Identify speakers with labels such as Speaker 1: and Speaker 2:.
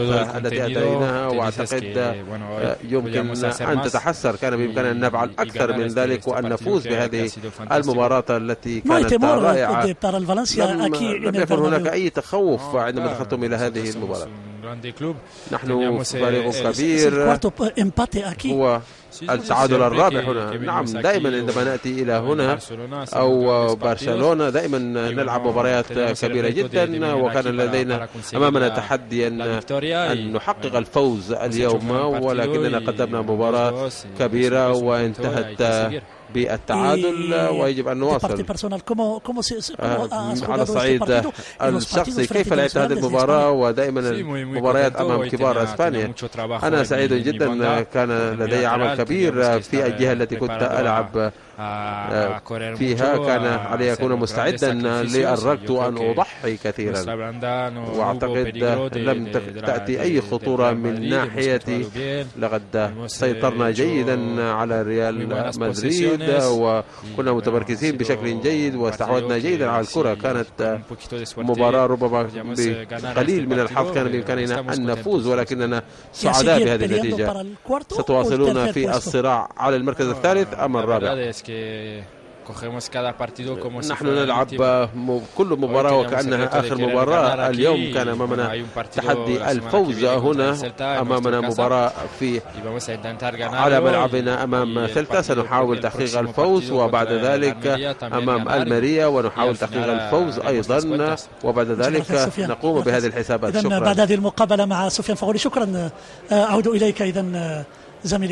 Speaker 1: التي أتيناها، وأعتقد يمكن أن تتحسر. كان بإمكاننا أن نفعل أكثر من ذلك وأن نفوز بهذه المباراة التي كانت رائعة. لم يكن هناك أي تخوف عندما دخلتم إلى هذه المباراة. نحن فريق كبير، هو التعادل الرابع هنا. نعم، دائما عندما نأتي إلى هنا أو برشلونة دائما نلعب مباريات كبيرة جدا، وكان لدينا أمامنا تحديا أن نحقق الفوز اليوم، ولكننا قدمنا مباراة كبيرة وانتهت بالتعادل ويجب أن نواصل. على الصعيد الشخصي، كيف لعبت هذه المباراة ودائما المباريات أمام كبار أسبانيا؟ أنا سعيد جدا، كان لدي عمل كبير في الجهة التي كنت ألعب فيها. كان علي أكون مستعدا لأردت أن أضحي كثيرا، وأعتقد لم تأتي أي خطورة من ناحيتي. لقد سيطرنا جيدا على ريال مدريد وكنا متمركزين بشكل جيد واستحوذنا جيدا على الكرة. كانت مباراة ربما بقليل من الحظ كان بإمكاننا أن نفوز، ولكننا سعداء بهذه النتيجة. ستواصلون في الصراع على المركز الثالث أم الرابع. نحن نلعب كل مباراة وكأنها آخر مباراة. اليوم كان أمامنا تحدي الفوز هنا، أمامنا مباراة على ملعبنا أمام سيلتا. سنحاول تحقيق الفوز، وبعد ذلك أمام الماريا ونحاول تحقيق الفوز أيضا، وبعد ذلك نقوم بهذه الحسابات.
Speaker 2: شكرا. بعد هذه المقابلة مع سفيان فغولي، شكرا. أعود إليك إذن زميلي.